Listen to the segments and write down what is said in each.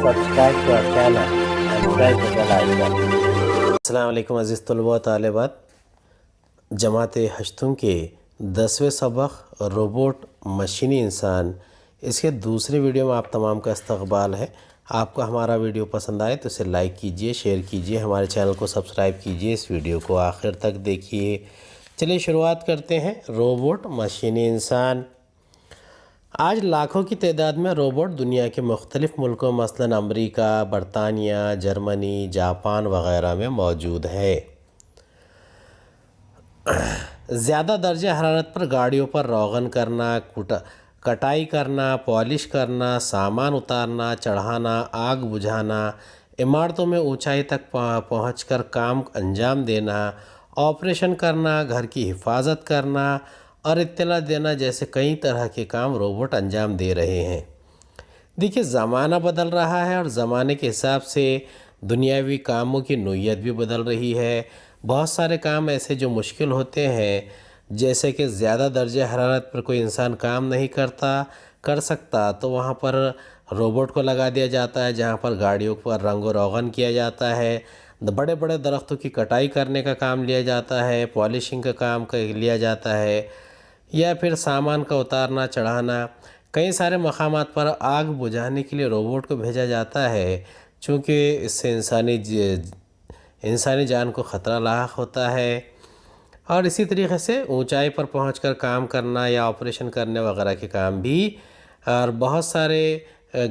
subscribe to our channel and press the bell icon. السلام علیکم عزیز طلباء و طالبات، جماعت ہشتم کے 10ویں سبق روبوٹ مشینی انسان، اس کے دوسری ویڈیو میں آپ تمام کا استقبال ہے۔ آپ کو ہمارا ویڈیو پسند آئے تو اسے لائک کیجئے، شیئر کیجئے، ہمارے چینل کو سبسکرائب کیجئے، اس ویڈیو کو آخر تک دیکھیے۔ چلیے شروعات کرتے ہیں۔ روبوٹ مشینی انسان۔ آج لاکھوں کی تعداد میں روبوٹ دنیا کے مختلف ملکوں مثلاً امریکہ، برطانیہ، جرمنی، جاپان وغیرہ میں موجود ہے۔ زیادہ درجہ حرارت پر گاڑیوں پر روغن کرنا، کٹائی کرنا، پالش کرنا، سامان اتارنا، چڑھانا، آگ بجھانا، عمارتوں میں اونچائی تک پہنچ کر کام انجام دینا، آپریشن کرنا، گھر کی حفاظت کرنا اور اطلاع دینا جیسے کئی طرح کے کام روبوٹ انجام دے رہے ہیں۔ دیکھیے زمانہ بدل رہا ہے اور زمانے کے حساب سے دنیاوی کاموں کی نوعیت بھی بدل رہی ہے۔ بہت سارے کام ایسے جو مشکل ہوتے ہیں، جیسے کہ زیادہ درجہ حرارت پر کوئی انسان کام نہیں کر سکتا تو وہاں پر روبوٹ کو لگا دیا جاتا ہے، جہاں پر گاڑیوں پر رنگ و روغن کیا جاتا ہے، بڑے بڑے درختوں کی کٹائی کرنے کا کام لیا جاتا ہے، پالشنگ کا کام لیا جاتا ہے، یا پھر سامان کا اتارنا چڑھانا۔ کئی سارے مقامات پر آگ بجھانے کے لیے روبوٹ کو بھیجا جاتا ہے، چونکہ اس سے انسانی جان کو خطرہ لاحق ہوتا ہے۔ اور اسی طریقے سے اونچائی پر پہنچ کر کام کرنا یا آپریشن کرنے وغیرہ کے کام بھی، اور بہت سارے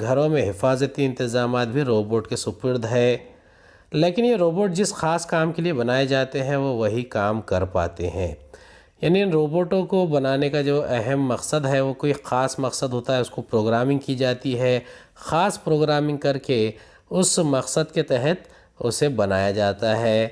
گھروں میں حفاظتی انتظامات بھی روبوٹ کے سپرد ہے۔ لیکن یہ روبوٹ جس خاص کام کے لیے بنائے جاتے ہیں وہ وہی کام کر پاتے ہیں۔ یعنی ان روبوٹوں کو بنانے کا جو اہم مقصد ہے وہ کوئی خاص مقصد ہوتا ہے، اس کو پروگرامنگ کی جاتی ہے، خاص پروگرامنگ کر کے اس مقصد کے تحت اسے بنایا جاتا ہے۔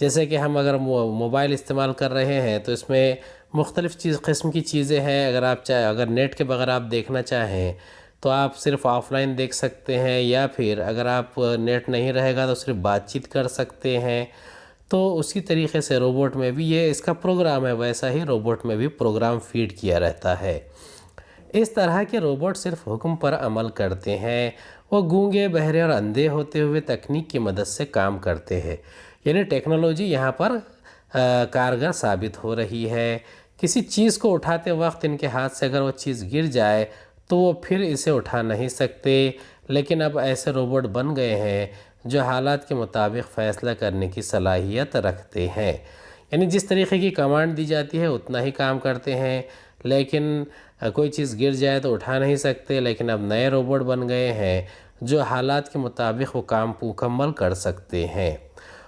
جیسے کہ ہم اگر موبائل استعمال کر رہے ہیں تو اس میں مختلف قسم کی چیزیں ہیں۔ اگر نیٹ کے بغیر آپ دیکھنا چاہیں تو آپ صرف آف لائن دیکھ سکتے ہیں، یا پھر اگر آپ نیٹ نہیں رہے گا تو صرف بات چیت کر سکتے ہیں۔ تو اسی طریقے سے روبوٹ میں بھی یہ اس کا پروگرام ہے، ویسا ہی روبوٹ میں بھی پروگرام فیڈ کیا رہتا ہے۔ اس طرح کے روبوٹ صرف حکم پر عمل کرتے ہیں، وہ گونگے، بہرے اور اندھے ہوتے ہوئے تکنیک کی مدد سے کام کرتے ہیں۔ یعنی ٹیکنالوجی یہاں پر کارگر ثابت ہو رہی ہے۔ کسی چیز کو اٹھاتے وقت ان کے ہاتھ سے اگر وہ چیز گر جائے تو وہ پھر اسے اٹھا نہیں سکتے، لیکن اب ایسے روبوٹ بن گئے ہیں جو حالات کے مطابق فیصلہ کرنے کی صلاحیت رکھتے ہیں۔ یعنی جس طریقے کی کمانڈ دی جاتی ہے اتنا ہی کام کرتے ہیں، لیکن کوئی چیز گر جائے تو اٹھا نہیں سکتے۔ لیکن اب نئے روبوٹ بن گئے ہیں جو حالات کے مطابق وہ کام مکمل کر سکتے ہیں۔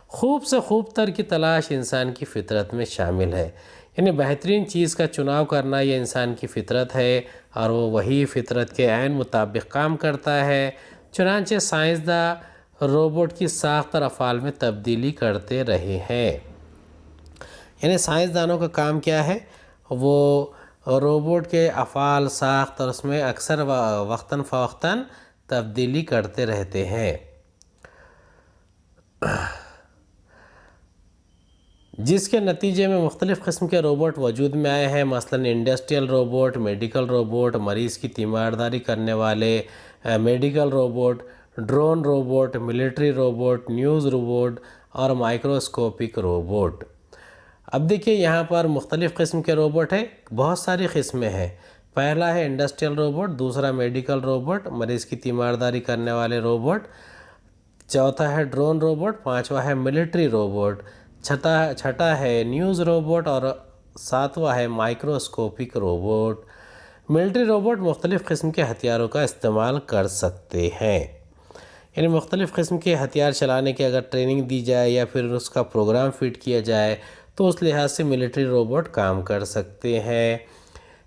خوب سے خوب تر کی تلاش انسان کی فطرت میں شامل ہے۔ یعنی بہترین چیز کا چناؤ کرنا یہ انسان کی فطرت ہے، اور وہ وہی فطرت کے عین مطابق کام کرتا ہے۔ چنانچہ سائنسداں روبوٹ کی ساخت اور افعال میں تبدیلی کرتے رہے ہیں۔ یعنی سائنسدانوں کا کام کیا ہے؟ وہ روبوٹ کے افعال، ساخت اور اس میں اکثر وقتاً فوقتاً تبدیلی کرتے رہتے ہیں، جس کے نتیجے میں مختلف قسم کے روبوٹ وجود میں آئے ہیں۔ مثلاً انڈسٹریل روبوٹ، میڈیکل روبوٹ، مریض کی تیمارداری کرنے والے medical robot, drone robot, military robot, news robot اور مائکروسکوپک روبوٹ۔ اب دیکھیے یہاں پر مختلف قسم کے روبوٹ ہیں، بہت ساری قسمیں ہیں۔ پہلا ہے انڈسٹریل روبوٹ، دوسرا میڈیکل روبوٹ، مریض کی تیمارداری کرنے والے روبوٹ، چوتھا ہے ڈرون روبوٹ، پانچواں ہے ملٹری روبوٹ، چھٹا ہے نیوز روبوٹ اور ساتواں ہے مائکروسکوپک روبوٹ۔ ملٹری روبوٹ مختلف قسم کے ہتھیاروں کا استعمال کر سکتے ہیں۔ یعنی مختلف قسم کے ہتھیار چلانے کی اگر ٹریننگ دی جائے یا پھر اس کا پروگرام فٹ کیا جائے تو اس لحاظ سے ملٹری روبوٹ کام کر سکتے ہیں۔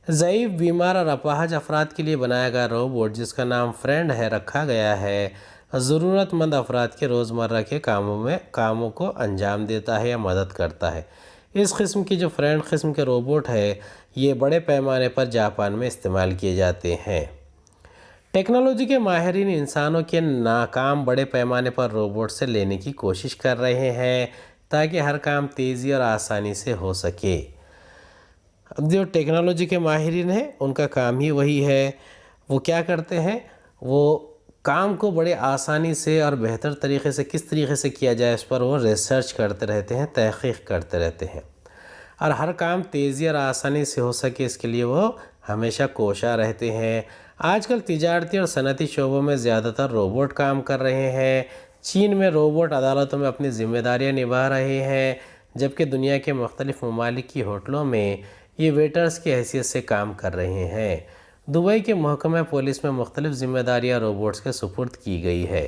ضعیف، بیمار اور اپاہج افراد کے لیے بنایا گیا روبوٹ جس کا نام فرینڈ ہے رکھا گیا ہے، ضرورت مند افراد کے روزمرہ کے کاموں کو انجام دیتا ہے یا مدد کرتا ہے۔ اس قسم کی جو فرینڈ قسم کے روبوٹ ہے یہ بڑے پیمانے پر جاپان میں استعمال کیے جاتے ہیں۔ ٹیکنالوجی کے ماہرین انسانوں کے ناکام بڑے پیمانے پر روبوٹ سے لینے کی کوشش کر رہے ہیں تاکہ ہر کام تیزی اور آسانی سے ہو سکے۔ اب جو ٹیکنالوجی کے ماہرین ہیں ان کا کام ہی وہی ہے، وہ کیا کرتے ہیں؟ وہ کام کو بڑے آسانی سے اور بہتر طریقے سے کس طریقے سے کیا جائے اس پر وہ ریسرچ کرتے رہتے ہیں، تحقیق کرتے رہتے ہیں، اور ہر کام تیزی اور آسانی سے ہو سکے اس کے لیے وہ ہمیشہ کوشاں رہتے ہیں۔ آج کل تجارتی اور صنعتی شعبوں میں زیادہ تر روبوٹ کام کر رہے ہیں۔ چین میں روبوٹ عدالتوں میں اپنی ذمہ داریاں نبھا رہے ہیں، جبکہ دنیا کے مختلف ممالک کی ہوٹلوں میں یہ ویٹرز کی حیثیت سے کام کر رہے ہیں۔ دبئی کے محکمہ پولیس میں مختلف ذمہ داریاں روبوٹس کے سپرد کی گئی ہے۔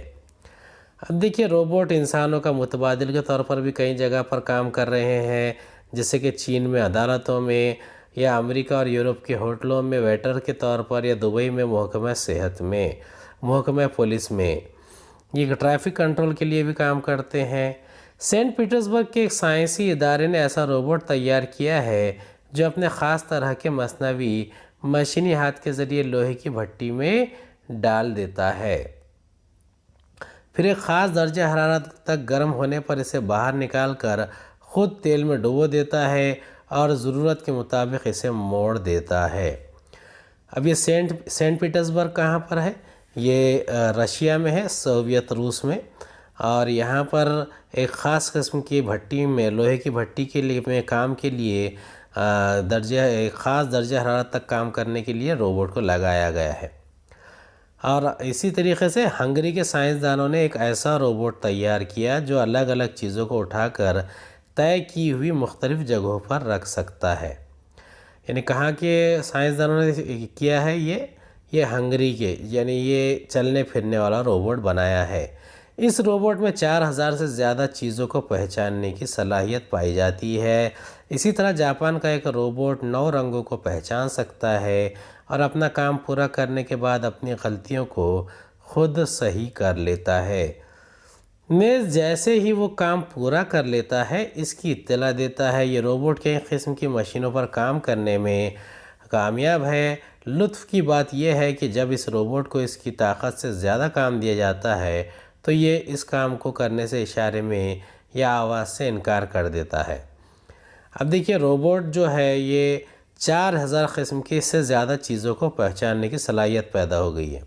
اب دیکھیے روبوٹ انسانوں کا متبادل کے طور پر بھی کئی جگہ پر کام کر رہے ہیں، جیسے کہ چین میں عدالتوں میں، یا امریکہ اور یورپ کے ہوٹلوں میں ویٹر کے طور پر، یا دبئی میں محکمہ صحت میں، محکمہ پولیس میں، یہ ٹریفک کنٹرول کے لیے بھی کام کرتے ہیں۔ سینٹ پیٹرزبرگ کے ایک سائنسی ادارے نے ایسا روبوٹ تیار کیا ہے جو اپنے خاص طرح کے مصنوعی مشینی ہاتھ کے ذریعے لوہے کی بھٹی میں ڈال دیتا ہے، پھر ایک خاص درجہ حرارت تک گرم ہونے پر اسے باہر نکال کر خود تیل میں ڈبو دیتا ہے اور ضرورت کے مطابق اسے موڑ دیتا ہے۔ اب یہ سینٹ پیٹرزبرگ کہاں پر ہے؟ یہ رشیا میں ہے، سوویت روس میں، اور یہاں پر ایک خاص قسم کی بھٹی میں، لوہے کی بھٹی کے لیے کام کے لیے ایک خاص درجہ حرارت تک کام کرنے کے لیے روبوٹ کو لگایا گیا ہے۔ اور اسی طریقے سے ہنگری کے سائنسدانوں نے ایک ایسا روبوٹ تیار کیا جو الگ الگ چیزوں کو اٹھا کر طے کی ہوئی مختلف جگہوں پر رکھ سکتا ہے۔ یعنی کہاں کے سائنسدانوں نے کیا ہے؟ یہ ہنگری کے، یعنی یہ چلنے پھرنے والا روبوٹ بنایا ہے۔ اس روبوٹ میں 4000 سے زیادہ چیزوں کو پہچاننے کی صلاحیت پائی جاتی ہے۔ اسی طرح جاپان کا ایک روبوٹ 9 رنگوں کو پہچان سکتا ہے اور اپنا کام پورا کرنے کے بعد اپنی غلطیوں کو خود صحیح کر لیتا ہے۔ نیز جیسے ہی وہ کام پورا کر لیتا ہے اس کی اطلاع دیتا ہے۔ یہ روبوٹ کئی قسم کی مشینوں پر کام کرنے میں کامیاب ہے۔ لطف کی بات یہ ہے کہ جب اس روبوٹ کو اس کی طاقت سے زیادہ کام دیا جاتا ہے تو یہ اس کام کو کرنے سے اشارے میں یا آواز سے انکار کر دیتا ہے۔ اب دیکھیے روبوٹ جو ہے یہ 4000 قسم کی اس سے زیادہ چیزوں کو پہچاننے کی صلاحیت پیدا ہو گئی ہے۔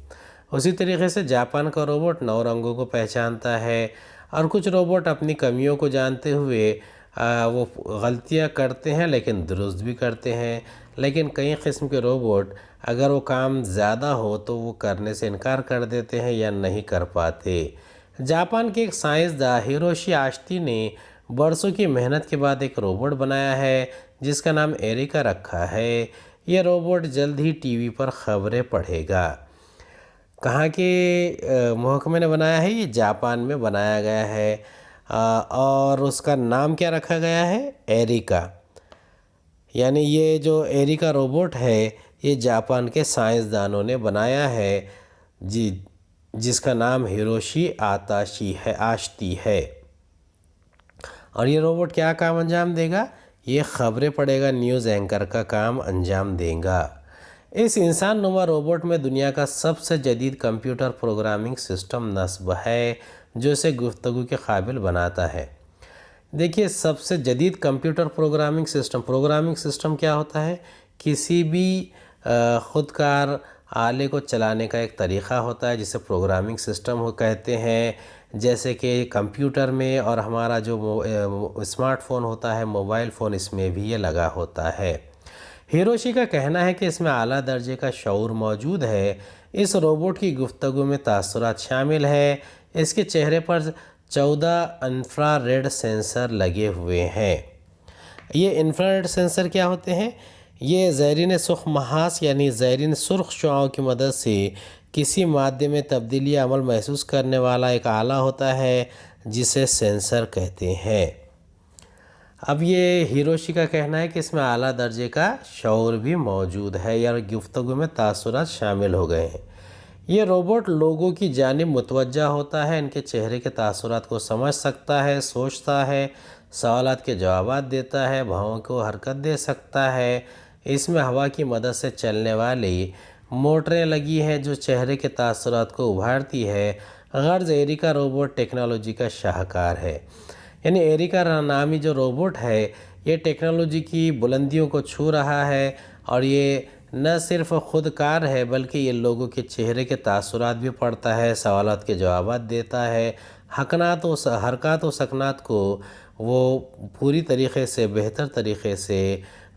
اسی طریقے سے جاپان کا روبوٹ 9 رنگوں کو پہچانتا ہے، اور کچھ روبوٹ اپنی کمیوں کو جانتے ہوئے وہ غلطیاں کرتے ہیں لیکن درست بھی کرتے ہیں، لیکن کئی قسم کے روبوٹ اگر وہ کام زیادہ ہو تو وہ کرنے سے انکار کر دیتے ہیں یا نہیں کر پاتے۔ جاپان کے ایک سائنسداں ہیروشی آشتی نے برسوں کی محنت کے بعد ایک روبوٹ بنایا ہے جس کا نام ایریکا رکھا ہے۔ یہ روبوٹ جلد ہی ٹی وی پر خبریں پڑھے گا۔ کہاں کے محکمے نے بنایا ہے؟ یہ جاپان میں بنایا گیا ہے، اور اس کا نام کیا رکھا گیا ہے؟ ایریکا۔ یعنی یہ جو ایریکا روبوٹ ہے یہ جاپان کے سائنسدانوں نے بنایا ہے، جس کا نام ہیروشی آشتی ہے۔ اور یہ روبوٹ کیا کام انجام دے گا؟ یہ خبریں پڑھے گا، نیوز اینکر کا کام انجام دے گا۔ اس انسان نما روبوٹ میں دنیا کا سب سے جدید کمپیوٹر پروگرامنگ سسٹم نصب ہے جو اسے گفتگو کے قابل بناتا ہے۔ دیکھیے سب سے جدید کمپیوٹر پروگرامنگ سسٹم کیا ہوتا ہے؟ کسی بھی خودکار آلے کو چلانے کا ایک طریقہ ہوتا ہے جسے پروگرامنگ سسٹم کہتے ہیں، جیسے کہ کمپیوٹر میں، اور ہمارا جو اسمارٹ فون ہوتا ہے، موبائل فون، اس میں بھی یہ لگا ہوتا ہے۔ ہیروشی کا کہنا ہے کہ اس میں اعلیٰ درجے کا شعور موجود ہے۔ اس روبوٹ کی گفتگو میں تاثرات شامل ہیں۔ اس کے چہرے پر 14 انفرا ریڈ سینسر لگے ہوئے ہیں۔ یہ انفرا ریڈ سینسر کیا ہوتے ہیں؟ یہ زیرین سرخ محاس یعنی زیرین سرخ شعاعوں کی مدد سے کسی مادے میں تبدیلی عمل محسوس کرنے والا ایک آلہ ہوتا ہے جسے سینسر کہتے ہیں۔ اب یہ ہیروشی کا کہنا ہے کہ اس میں اعلیٰ درجے کا شعور بھی موجود ہے، یا گفتگو میں تاثرات شامل ہو گئے ہیں۔ یہ روبوٹ لوگوں کی جانب متوجہ ہوتا ہے، ان کے چہرے کے تاثرات کو سمجھ سکتا ہے، سوچتا ہے، سوالات کے جوابات دیتا ہے، بھاؤں کو حرکت دے سکتا ہے۔ اس میں ہوا کی مدد سے چلنے والی موٹریں لگی ہیں جو چہرے کے تاثرات کو ابھارتی ہے۔ غرض ایریکا روبوٹ ٹیکنالوجی کا شاہکار ہے۔ یعنی ایریکا نامی جو روبوٹ ہے یہ ٹیکنالوجی کی بلندیوں کو چھو رہا ہے، اور یہ نہ صرف خود کار ہے بلکہ یہ لوگوں کے چہرے کے تاثرات بھی پڑھتا ہے، سوالات کے جوابات دیتا ہے، حرکات و سکنات کو وہ پوری طریقے سے بہتر طریقے سے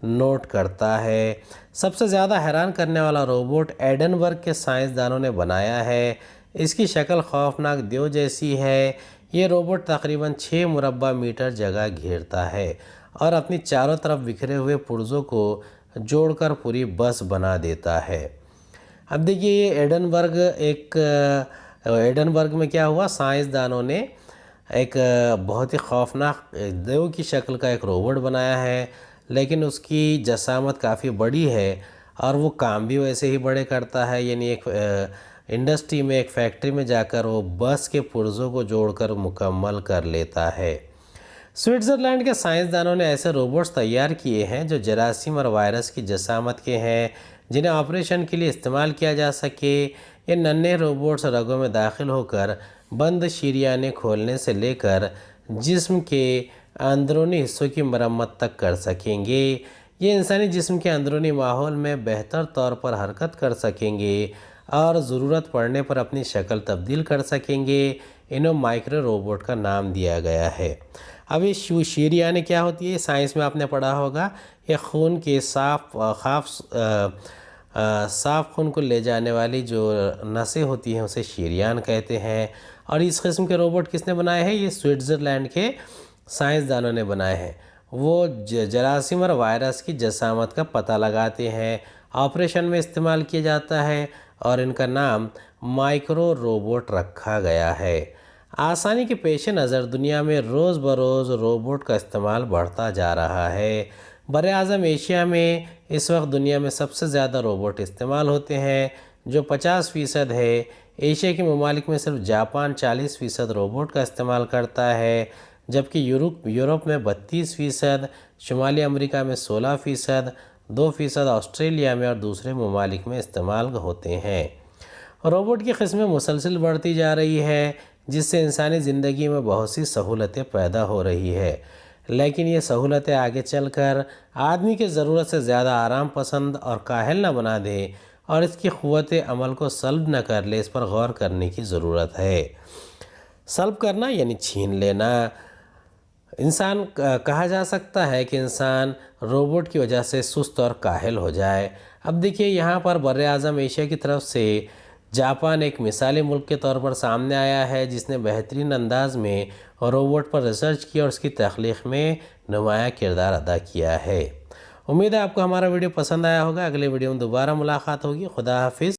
نوٹ کرتا ہے۔ سب سے زیادہ حیران کرنے والا روبوٹ ایڈنبرگ کے سائنسدانوں نے بنایا ہے۔ اس کی شکل خوفناک دیو جیسی ہے۔ یہ روبوٹ تقریباً 6 مربع میٹر جگہ گھیرتا ہے اور اپنی چاروں طرف بکھرے ہوئے پرزوں کو جوڑ کر پوری بس بنا دیتا ہے۔ اب دیکھیے یہ ایڈنبرگ میں کیا ہوا، سائنسدانوں نے ایک بہت ہی خوفناک دیو کی شکل کا ایک روبوٹ بنایا ہے، لیکن اس کی جسامت کافی بڑی ہے اور وہ کام بھی ویسے ہی بڑے کرتا ہے، یعنی ایک انڈسٹری میں، ایک فیکٹری میں جا کر وہ بس کے پرزوں کو جوڑ کر مکمل کر لیتا ہے۔ سوئٹزرلینڈ کے سائنسدانوں نے ایسے روبوٹس تیار کیے ہیں جو جراثیم اور وائرس کی جسامت کے ہیں، جنہیں آپریشن کے لیے استعمال کیا جا سکے۔ یہ ننھے روبوٹس رگوں میں داخل ہو کر بند شریانیں کھولنے سے لے کر جسم کے اندرونی حصوں کی مرمت تک کر سکیں گے۔ یہ انسانی جسم کے اندرونی ماحول میں بہتر طور پر حرکت کر سکیں گے اور ضرورت پڑنے پر اپنی شکل تبدیل کر سکیں گے۔ انہیں مائکرو روبوٹ کا نام دیا گیا ہے۔ اب یہ شریانیں کیا ہوتی ہے، سائنس میں آپ نے پڑھا ہوگا، یہ خون کے صاف خون کو لے جانے والی جو نسیں ہوتی ہیں اسے شریان کہتے ہیں۔ اور اس قسم کے روبوٹ کس نے بنائے ہیں، یہ سوئٹزرلینڈ کے سائنسدانوں نے بنائے ہیں۔ وہ جراثیم اور وائرس کی جسامت کا پتہ لگاتے ہیں، آپریشن میں استعمال کیا جاتا ہے اور ان کا نام مائکرو روبوٹ رکھا گیا ہے۔ آسانی کے پیش نظر دنیا میں روز بروز روبوٹ کا استعمال بڑھتا جا رہا ہے۔ براعظم ایشیا میں اس وقت دنیا میں سب سے زیادہ روبوٹ استعمال ہوتے ہیں، جو 50% ہے۔ ایشیا کے ممالک میں صرف جاپان 40% روبوٹ کا استعمال کرتا ہے، جبکہ یورپ میں 32%، شمالی امریکہ میں 16%، 2% آسٹریلیا میں اور دوسرے ممالک میں استعمال ہوتے ہیں۔ روبوٹ کی قسمیں مسلسل بڑھتی جا رہی ہے، جس سے انسانی زندگی میں بہت سی سہولتیں پیدا ہو رہی ہے، لیکن یہ سہولتیں آگے چل کر آدمی کی ضرورت سے زیادہ آرام پسند اور کاہل نہ بنا دے اور اس کی قوت عمل کو سلب نہ کر لے، اس پر غور کرنے کی ضرورت ہے۔ سلب کرنا یعنی چھین لینا۔ انسان کہا جا سکتا ہے کہ انسان روبوٹ کی وجہ سے سست اور کاہل ہو جائے۔ اب دیکھیے یہاں پر براعظم ایشیا کی طرف سے جاپان ایک مثالی ملک کے طور پر سامنے آیا ہے، جس نے بہترین انداز میں روبوٹ پر ریسرچ کیا اور اس کی تخلیق میں نمایاں کردار ادا کیا ہے۔ امید ہے آپ کو ہمارا ویڈیو پسند آیا ہوگا۔ اگلے ویڈیو میں دوبارہ ملاقات ہوگی۔ خدا حافظ۔